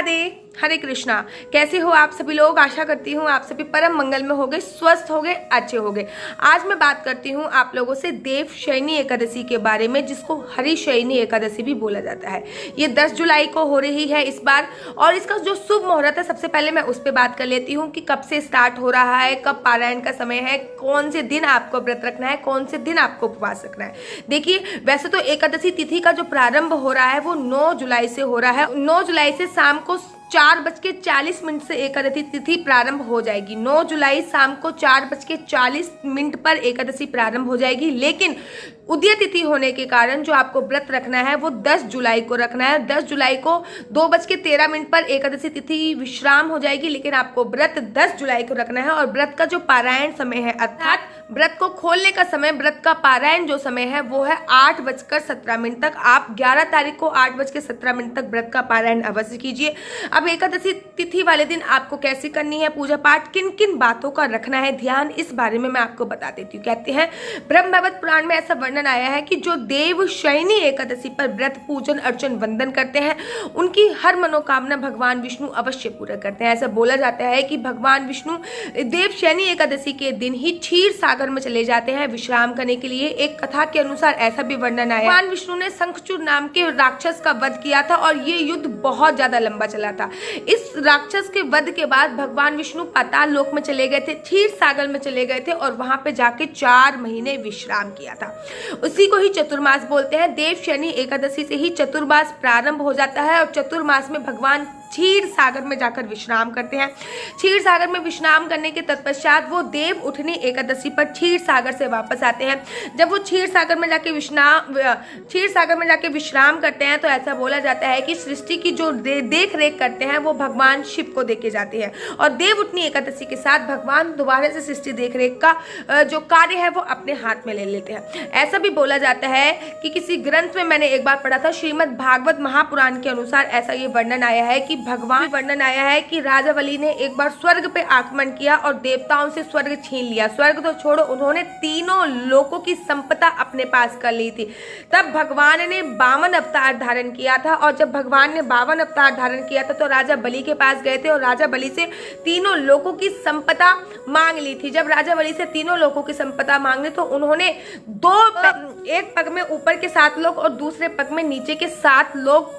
राधे, हरे कृष्णा। कैसे हो आप सभी लोग? आशा करती हूँ आप सभी परम मंगल में होगे, स्वस्थ होगे, अच्छे होगे। आज मैं बात करती हूँ आप लोगों से देवशयनी एकादशी के बारे में, जिसको हरिशयनी एकादशी भी बोला जाता है। ये 10 जुलाई को हो रही है इस बार, और इसका जो शुभ मुहूर्त है, सबसे पहले मैं उस पर बात कर लेती हूँ कि कब से स्टार्ट हो रहा है, कब पारायण का समय है, कौन से दिन आपको व्रत रखना है, कौन से दिन आपको उपवास रखना है। देखिए, वैसे तो एकादशी तिथि का जो प्रारंभ हो रहा है वो 9 जुलाई से हो रहा है। 9 जुलाई से शाम को 4:40 से एकादशी तिथि प्रारंभ हो जाएगी। 9 जुलाई शाम को 4:40 पर एकादशी प्रारंभ हो जाएगी। लेकिन उदय तिथि होने के कारण जो आपको व्रत रखना है वो 10 जुलाई को रखना है। 10 जुलाई को 2:13 पर एकादशी तिथि विश्राम हो जाएगी, लेकिन आपको व्रत 10 जुलाई को रखना है। और व्रत का जो पारायण समय है, अर्थात व्रत को खोलने का समय, व्रत का पारायण जो समय है वो है 8:17 तक। आप 11 तारीख को 8:17 तक व्रत का पारायण अवश्य कीजिए। अब एकादशी तिथि वाले दिन आपको कैसे करनी है पूजा पाठ, किन किन बातों का रखना है ध्यान, इस बारे में मैं आपको बता देती हूँ। कहते हैं ब्रह्म भगवत पुराण में ऐसा वर्णन आया है कि जो देवशयनी एकादशी पर व्रत पूजन अर्चन वंदन करते हैं, उनकी हर मनोकामना भगवान विष्णु अवश्य पूरा करते हैं। ऐसा बोला जाता है कि भगवान विष्णु देवशयनी एकादशी के दिन ही क्षीर सागर में चले जाते हैं विश्राम करने के लिए। एक कथा के अनुसार ऐसा भी वर्णन आया, भगवान विष्णु ने शंखचूड़ नाम के राक्षस का वध किया था और ये युद्ध बहुत ज्यादा लंबा चला था। इस राक्षस के वध के बाद भगवान विष्णु पाताल लोक में चले गए थे, क्षीर सागर में चले गए थे और वहां पे जाके 4 महीने विश्राम किया था। उसी को ही चतुर्मास बोलते हैं। देवशयनी एकादशी से ही चतुर्मास प्रारंभ हो जाता है और चतुर्मास में भगवान क्षीर सागर में जाकर विश्राम करते हैं। क्षीर सागर में विश्राम करने के तत्पश्चात वो देव उठनी एकादशी पर क्षीर सागर से वापस आते हैं। जब वो क्षीर सागर में जाके विश्राम करते हैं तो ऐसा बोला जाता है कि सृष्टि की जो देख रेख करते हैं वो भगवान शिव को देके जाते हैं, और देव उठनी एकादशी के साथ भगवान दोबारा से सृष्टि देख रेख का जो कार्य है वो अपने हाथ में ले लेते हैं। ऐसा भी बोला जाता है कि किसी ग्रंथ में मैंने एक बार पढ़ा था, श्रीमद् भागवत महापुराण के अनुसार ऐसा ये वर्णन आया है कि राजा बलि ने एक बार स्वर्ग पे आक्रमण किया और देवताओं से स्वर्ग छीन लिया। स्वर्ग तो छोड़ो, उन्होंने तीनों लोकों की संपदा अपने पास कर ली थी। तब भगवान ने 52 अवतार धारण किया था, और जब भगवान ने 52 अवतार धारण किया था तो राजा बलि के पास गए थे और राजा बलि से तीनों लोकों की संपदा मांग ली थी। जब राजा बलि से तीनों लोकों की संपदा मांगने तो उन्होंने एक पग में ऊपर के 7 लोग और दूसरे पग में नीचे के 7 लोग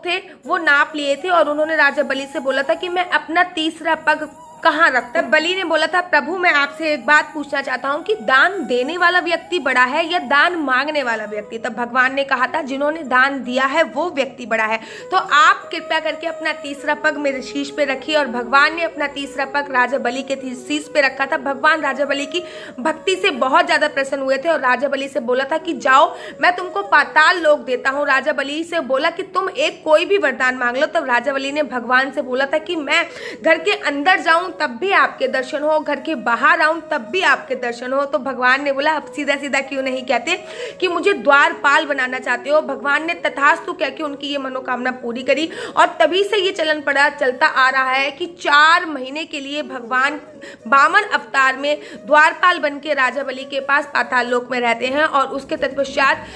थे, वो नाप लिए थे। और उन्होंने राजा बलि से बोला था कि मैं अपना तीसरा पग कहाँ रखता। बलि ने बोला था, प्रभु मैं आपसे एक बात पूछना चाहता हूँ कि दान देने वाला व्यक्ति बड़ा है या दान मांगने वाला व्यक्ति। तब भगवान ने कहा था, जिन्होंने दान दिया है वो व्यक्ति बड़ा है, तो आप कृपया करके अपना तीसरा पग मेरे शीश पे रखिए। और भगवान ने अपना तीसरा पग राजा बलि के शीश पे रखा था। भगवान राजा बलि की भक्ति से बहुत ज्यादा प्रसन्न हुए थे और राजा बलि से बोला था कि जाओ मैं तुमको पाताल लोक देता हूँ। राजा बलि से बोला कि तुम एक कोई भी वरदान मांग लो। तब राजा बलि ने भगवान से बोला था कि मैं घर के अंदर जाऊं तब भी आपके दर्शन हो, घर के बाहर आऊं तब भी आपके दर्शन हो। तो भगवान ने बोला, अब सीधा सीधा क्यों नहीं कहते कि मुझे द्वारपाल बनाना चाहते हो। भगवान ने तथास्तु कह के उनकी ये मनोकामना पूरी करी, और तभी से ये चलन चलता आ रहा है कि 4 महीने के लिए भगवान 52 अवतार में द्वारपाल बन के राजा बलि के पास पाताल लोक में रहते हैं। और उसके तत्पश्चात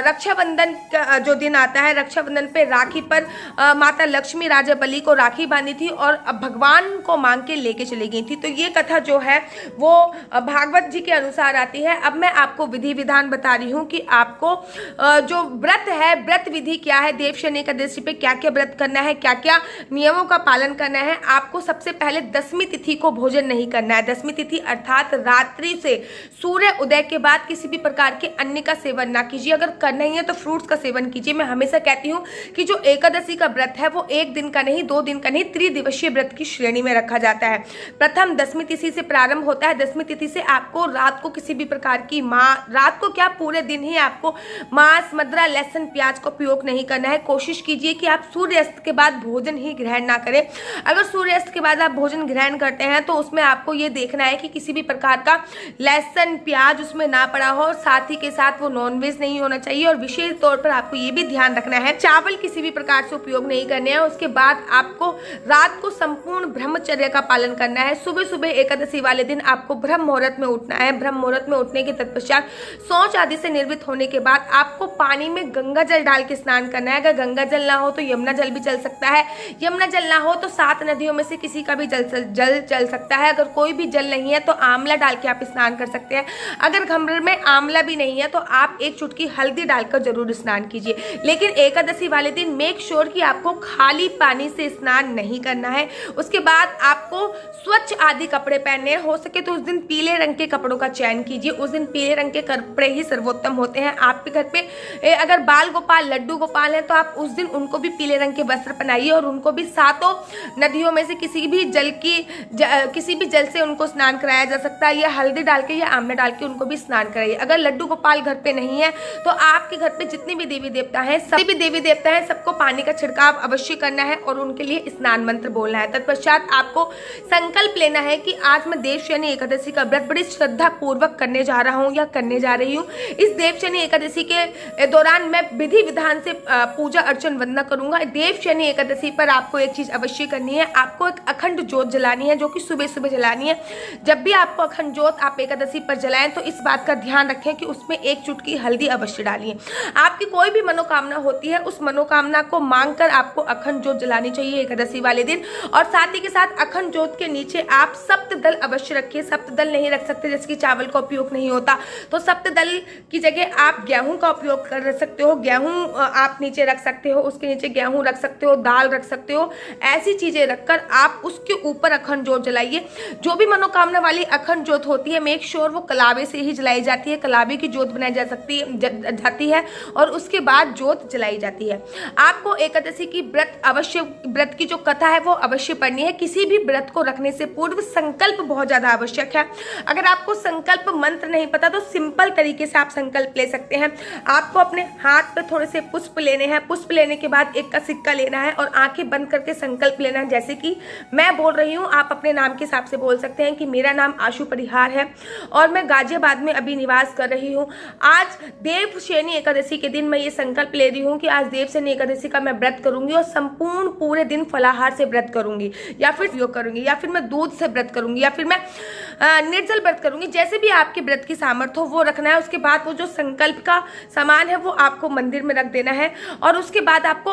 रक्षाबंधन का जो दिन आता है, रक्षाबंधन पे राखी पर माता लक्ष्मी राजा बलि को राखी बांधी थी और भगवान को मांग के लेके चली गई थी। तो ये कथा जो है वो भागवत जी के अनुसार आती है। अब मैं आपको विधि विधान बता रही हूँ कि आपको जो व्रत है, व्रत विधि क्या है, देवशयनी एकादशी पे क्या क्या व्रत करना है, क्या क्या नियमों का पालन करना है। आपको सबसे पहले 10वीं तिथि को भोजन नहीं करना है। 10वीं तिथि अर्थात रात्रि से सूर्य उदय के बाद किसी भी प्रकार के अन्न का सेवन ना कीजिए। अगर करना ही है तो फ्रूट्स का सेवन कीजिए। मैं हमेशा कहती हूँ कि जो एकादशी का व्रत है वो 1 दिन का नहीं, 2 दिन का नहीं, त्रिदिवसीय व्रत की श्रेणी में रखा जाता है। प्रथम 10वीं तिथि से प्रारंभ होता है। 10वीं तिथि से आपको रात को किसी भी प्रकार की रात को क्या पूरे दिन ही आपको मांस, मदिरा, लहसुन, प्याज का उपयोग नहीं करना है। कोशिश कीजिए कि आप सूर्यास्त के बाद भोजन ही ग्रहण ना करें। अगर सूर्यास्त के बाद आप भोजन ग्रहण करते हैं तो उसमें आपको ये देखना है कि किसी भी प्रकार का लहसुन, प्याज उसमें ना पड़ा हो, और साथ ही के साथ वो नॉनवेज नहीं होना चाहिए। और विशेष तौर पर आपको ये भी ध्यान रखना है, चावल किसी भी प्रकार से उपयोग नहीं करने हैं। उसके बाद आपको रात को संपूर्ण ब्रह्मचर्य का पालन करना है। सुबह सुबह एकादशी वाले दिन आपको ब्रह्म मुहूर्त में उठना है। ब्रह्म मुहूर्त में उठने के तत्पश्चात शौच आदि से निर्वृत्त होने के बाद आपको पानी में गंगा जल डाल के स्नान करना है। अगर गंगा जल ना हो तो यमुना जल भी चल सकता है, यमुना जल ना हो तो 7 नदियों में से किसी का भी जल चल सकता है। अगर कोई भी जल नहीं है तो आंवला डाल के आप स्नान कर सकते हैं। अगर घर में आंवला भी नहीं है तो आप एक चुटकी हल्दी डालकर जरूर स्नान कीजिए। लेकिन एकादशी वाले दिन मेक श्योर कि आपको खाली पानी से स्नान नहीं करना है। उसके बाद आपको स्वच्छ आदि कपड़े पहनने, हो सके तो उस दिन पीले रंग के कपड़ों का चयन कीजिए। उस दिन पीले रंग के कपड़े ही सर्वोत्तम होते हैं। आपके घर पे अगर बाल गोपाल, लड्डू गोपाल हैं तो आप उस दिन उनको भी पीले रंग के वस्त्र पहनाइए और उनको भी 7 नदियों में से किसी भी जल से उनको स्नान कराया जा सकता है, या हल्दी डाल के या आंवला डाल के उनको भी स्नान कराइए। अगर लड्डू गोपाल घर पे नहीं है तो आपके घर पे जितने भी देवी देवता हैं, सभी भी देवी देवता हैं, सबको पानी का छिड़काव अवश्य करना है और उनके लिए स्नान मंत्र बोलना है। तत्पश्चात आपको संकल्प लेना है कि आज मैं देवशयनी एकादशी का व्रत बड़ी श्रद्धा पूर्वक करने जा रहा हूँ या करने जा रही हूँ। इस देवशयनी एकादशी के दौरान मैं विधि विधान से पूजा अर्चन वंदना करूंगा। देवशयनी एकादशी पर आपको एक चीज अवश्य करनी है, आपको एक अखंड ज्योत जलानी है, जो कि सुबह सुबह जलानी है। जब भी आपको अखंड ज्योत आप एकादशी पर जलाएं तो इस बात का ध्यान रखें कि उसमें एक चुटकी हल्दी अवश्य डालिए। आपकी कोई भी मनोकामना होती है, उस मनोकामना को मांगकर आपको अखंड ज्योत जलानी चाहिए एकादशी वाले दिन। और साथ ही के साथ अखंड ज्योत के नीचे आप सप्तदल अवश्य रखिए। सप्तदल नहीं रख सकते, जैसे कि चावल का उपयोग नहीं होता, तो सप्तदल की जगह आप गेहूं का उपयोग कर सकते हो। गेहूं आप नीचे रख सकते हो, उसके नीचे गेहूं रख सकते हो, दाल रख सकते हो। ऐसी चीजें रखकर आप उसके ऊपर अखंड ज्योत जलाइए। जो भी मनोकामना वाली अखंड ज्योत होती है, मेक श्योर वो कलावे से ही जलाई जाती है। कलावे की ज्योत बनाई जाती है और उसके बाद ज्योत जलाई जाती है। आपको एकादशी की व्रत की जो कथा है वो अवश्य पढ़नी है। किसी भी व्रत को रखने से पूर्व संकल्प बहुत ज्यादा आवश्यक है। अगर आपको संकल्प मंत्र नहीं पता तो सिंपल तरीके से आप संकल्प ले सकते हैं। आपको अपने हाथ पे थोड़े से पुष्प लेने हैं। पुष्प लेने के बाद 1 का सिक्का लेना है और आंखें बंद करके संकल्प लेना है। जैसे कि मैं बोल रही हूँ, आप अपने नाम के हिसाब से बोल सकते हैं कि मेरा नाम आशु परिहार है और मैं गाजियाबाद में अभी निवास कर रही हूँ। आज देवशयनी एकादशी के दिन मैं ये संकल्प ले रही हूँ कि आज देवशयनी एकादशी का मैं व्रत करूंगी और संपूर्ण पूरे दिन फलाहार से व्रत करूंगी, या फिर योग करूंगी, या फिर मैं दूध से व्रत करूंगी, या फिर मैं निर्जल व्रत करूंगी। जैसे भी आपके व्रत की सामर्थ्य हो वो रखना है। उसके बाद वो जो संकल्प का सामान है वो आपको मंदिर में रख देना है और उसके बाद आपको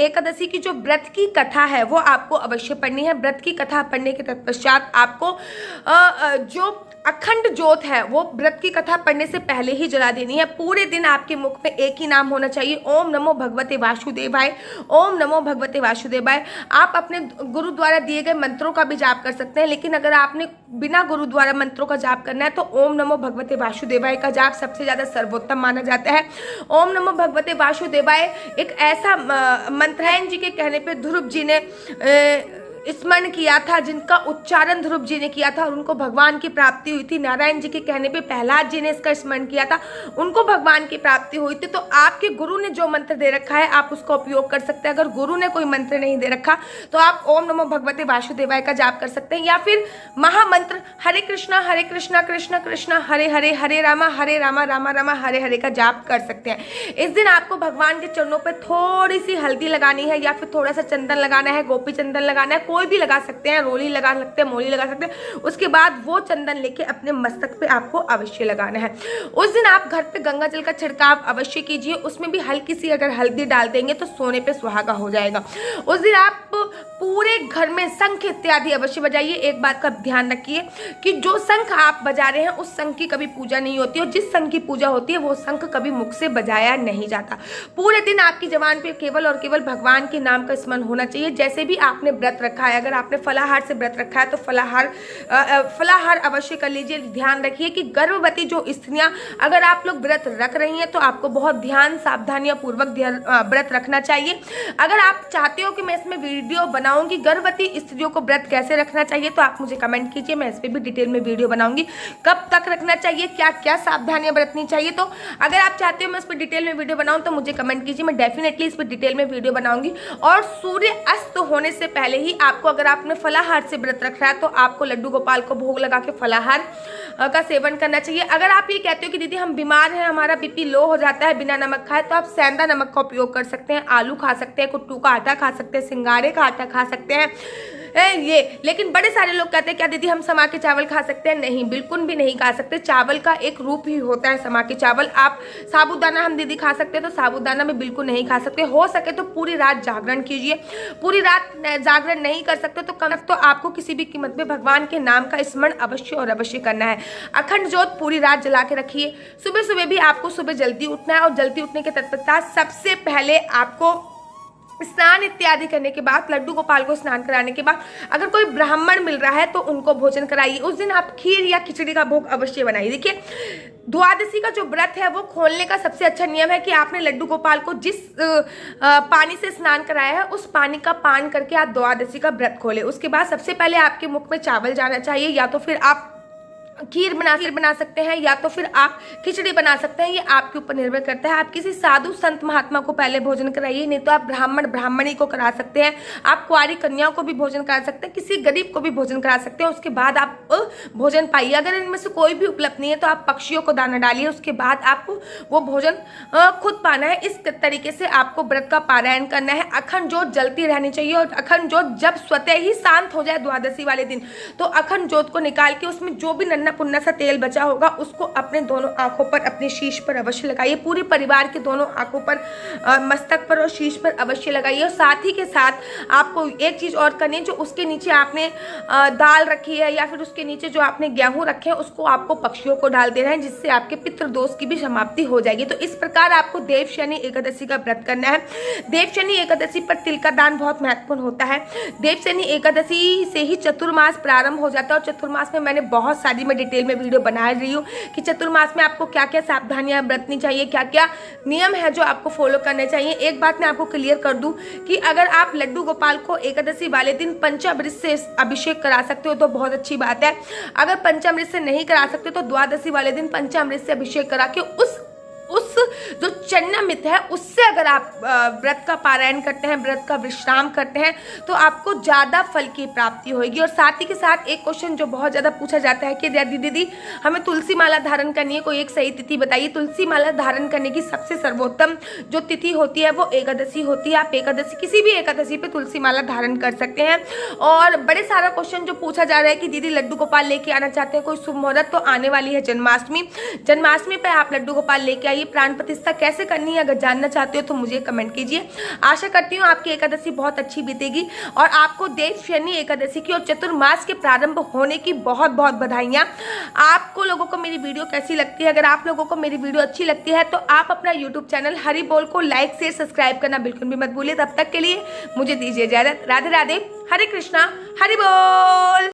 एकादशी की जो व्रत की कथा है वो आपको अवश्य पढ़नी है। व्रत की कथा पढ़ने के तत्पश्चात आपको जो अखंड ज्योत है वो व्रत की कथा पढ़ने से पहले ही जला देनी है। पूरे दिन आपके मुख में एक ही नाम होना चाहिए, ओम नमो भगवते वासुदेवाय, ओम नमो भगवते वासुदेवाय। आप अपने गुरु द्वारा दिए गए मंत्रों का भी जाप कर सकते हैं, लेकिन अगर आपने बिना गुरु द्वारा मंत्रों का जाप करना है तो ओम नमो भगवते वासुदेवाय का जाप सबसे ज्यादा सर्वोत्तम माना जाता है। ओम नमो भगवते वासुदेवाय एक ऐसा मंत्र है जी के कहने पे ध्रुव जी ने स्मरण किया था, जिनका उच्चारण ध्रुव जी ने किया था और उनको भगवान की प्राप्ति हुई थी। नारायण जी के कहने पे प्रहलाद जी ने इसका स्मरण किया था, उनको भगवान की प्राप्ति हुई थी। तो आपके गुरु ने जो मंत्र दे रखा है आप उसका उपयोग कर सकते हैं। अगर गुरु ने कोई मंत्र नहीं दे रखा तो आप ओम नमो भगवते वासुदेवाय का जाप कर सकते हैं, या फिर महामंत्र हरे कृष्णा कृष्ण कृष्ण हरे हरे, हरे रामा रामा रामा हरे हरे का जाप कर सकते हैं। इस दिन आपको भगवान के चरणों पर थोड़ी सी हल्दी लगानी है या फिर थोड़ा सा चंदन लगाना है, गोपी चंदन लगाना है, कोई भी लगा सकते हैं, रोली लगा सकते हैं, मोली लगा सकते हैं। उसके बाद वो चंदन लेके अपने मस्तक पे आपको अवश्य लगाना है। उस दिन आप घर पे गंगा जल का छिड़काव अवश्य कीजिए। उसमें भी हल्की सी अगर हल्दी डाल देंगे तो सोने पे सुहागा हो जाएगा। उस दिन आप पूरे घर में शंख इत्यादि अवश्य बजाइए। एक बात का ध्यान रखिए कि जो शंख आप बजा रहे हैं उस शंख की कभी पूजा नहीं होती और जिस शंख की पूजा होती है वो शंख कभी मुख से बजाया नहीं जाता। पूरे दिन आपकी जबान पे केवल और केवल भगवान के नाम का स्मरण होना चाहिए। जैसे भी आपने व्रत रखा है, अगर आपने फलाहार से व्रत रखा है तो फलाहार अवश्य कर लीजिए। ध्यान रखिए कि गर्भवती जो स्त्रियां, अगर आप लोग व्रत रख रही हैं तो आपको बहुत ध्यान सावधानियां पूर्वक व्रत रखना चाहिए। अगर आप चाहते हो कि मैं इसमें वीडियो बनाऊंगी गर्भवती स्त्रियों को व्रत कैसे रखना चाहिए तो आप मुझे कमेंट कीजिए, मैं इस पर भी डिटेल में वीडियो बनाऊंगी। कब तक रखना चाहिए, क्या क्या सावधानियां बरतनी चाहिए, तो अगर आप चाहते हो मैं इस पर डिटेल में वीडियो बनाऊं तो मुझे कमेंट कीजिए, मैं डेफिनेटली इस पर डिटेल में वीडियो बनाऊंगी। और सूर्य अस्त होने से पहले ही आप आपको, अगर आपने फलाहार से व्रत रखा है तो आपको लड्डू गोपाल को भोग लगा के फलाहार का सेवन करना चाहिए। अगर आप ये कहते हो कि दीदी हम बीमार हैं, हमारा बीपी लो हो जाता है बिना नमक खाए, तो आप सेंधा नमक का उपयोग कर सकते हैं, आलू खा सकते हैं, कुट्टू का आटा खा सकते हैं, सिंगाड़े का आटा खा सकते हैं ये। लेकिन बड़े सारे लोग कहते हैं क्या दीदी हम समा के चावल खा सकते हैं? नहीं, बिल्कुल भी नहीं खा सकते। चावल का एक रूप ही होता है समा के चावल। आप साबूदाना हम दीदी खा सकते हैं, तो साबूदाना में बिल्कुल नहीं खा सकते। हो सके तो पूरी रात जागरण कीजिए। पूरी रात जागरण नहीं कर सकते तो कम तो आपको किसी भी कीमत में भगवान के नाम का स्मरण अवश्य और अवश्य करना है। अखंड ज्योत पूरी रात जला के रखिए। सुबह सुबह भी आपको सुबह जल्दी उठना है, और जल्दी उठने के तत्पश्चात सबसे पहले आपको स्नान इत्यादि करने के बाद, लड्डू गोपाल को स्नान कराने के बाद, अगर कोई ब्राह्मण मिल रहा है तो उनको भोजन कराइए। उस दिन आप खीर या खिचड़ी का भोग अवश्य बनाइए। देखिए, द्वादशी का जो व्रत है वो खोलने का सबसे अच्छा नियम है कि आपने लड्डू गोपाल को जिस पानी से स्नान कराया है उस पानी का पान करके आप द्वादशी का व्रत खोलें। उसके बाद सबसे पहले आपके मुख में चावल जाना चाहिए, या तो फिर आप खीर बना सकते हैं, या तो फिर आप खिचड़ी बना सकते हैं। ये आपके ऊपर निर्भर करता है। आप किसी साधु संत महात्मा को पहले भोजन कराइए, नहीं तो आप ब्राह्मण ब्राह्मणी को करा सकते हैं। आप कुंवारी कन्याओं को भी भोजन करा सकते हैं, किसी गरीब को भी भोजन करा सकते हैं। उसके बाद आप भोजन पाइए। अगर इनमें से कोई भी उपलब्ध नहीं है तो आप पक्षियों को दाना डालिए। उसके बाद आपको वो भोजन खुद पाना है। इस तरीके से आपको व्रत का पारायण करना है। अखंड ज्योत जलती रहनी चाहिए, और अखंड ज्योत जब स्वतः ही शांत हो जाए द्वादशी वाले दिन, तो अखंड ज्योत को निकाल के उसमें जो भी पुन्ना सा तेल बचा होगा उसको अपने दोनों आंखों पर, अपने शीश पर अवश्य लगाइए। पूरे परिवार के दोनों आंखों पर, मस्तक पर और शीश पर अवश्य लगाइए। और साथ ही के साथ आपको एक चीज और करनी है, जो उसके नीचे आपने दाल रखी है या फिर उसके नीचे जो आपने गेहूं रखे हैं उसको आपको पक्षियों को डाल देना है, जिससे आपके पितृदोष की भी समाप्ति हो जाएगी। तो इस प्रकार आपको देव शनि एकादशी का व्रत करना है। देव शनि एकादशी पर तिल का दान बहुत महत्वपूर्ण होता है। देव शनि एकादशी से ही चतुर्मास प्रारंभ हो जाता है, और चतुर्मास में मैंने बहुत सारी डिटेल में वीडियो बना रही हूँ कि चतुर्मास में आपको क्या क्या सावधानियां बरतनी चाहिए, क्या क्या नियम है जो आपको फॉलो करने चाहिए। एक बात मैं आपको क्लियर कर दूं कि अगर आप लड्डू गोपाल को एकादशी वाले दिन पंचामृत से अभिषेक करा सकते हो तो बहुत अच्छी बात है। अगर पंचामृत से नहीं करा सकते तो द्वादशी वाले दिन पंचामृत से अभिषेक करा के उस जो चन्नामृत है उससे अगर आप व्रत का पारायण करते हैं, व्रत का विश्राम करते हैं, तो आपको ज्यादा फल की प्राप्ति होगी। और साथ ही के साथ एक क्वेश्चन जो बहुत ज्यादा पूछा जाता है कि दीदी हमें तुलसी माला धारण करनी है, कोई एक सही तिथि बताइए। तुलसी माला धारण करने की सबसे सर्वोत्तम जो तिथि होती है वो एकादशी होती है। आप एकादशी, किसी भी एकादशी पे तुलसी माला धारण कर सकते हैं। और बड़े सारा क्वेश्चन जो पूछा जा रहा है कि दीदी लड्डू गोपाल लेके आना चाहते हैं कोई शुभ मुहूर्त, तो आने वाली है जन्माष्टमी। जन्माष्टमी पे आप लड्डू गोपाल लेके आइए। प्राण प्रतिष्ठा कैसे करनी है अगर जानना चाहते हो तो मुझे कमेंट कीजिए। आशा करती हूँ आपकी एकादशी बहुत अच्छी बीतेगी, और आपको देव शनि एकादशी की और चतुर्मास के प्रारंभ होने की बहुत बहुत बधाइयाँ। आपको लोगों को मेरी वीडियो कैसी लगती है? अगर आप लोगों को मेरी वीडियो अच्छी लगती है तो आप अपना यूट्यूब चैनल हरि बोल को लाइक शेयर सब्सक्राइब करना बिल्कुल भी मत भूलिए। तब तक के लिए मुझे दीजिए इजाजत। राधे राधे, हरे कृष्णा, हरि बोल।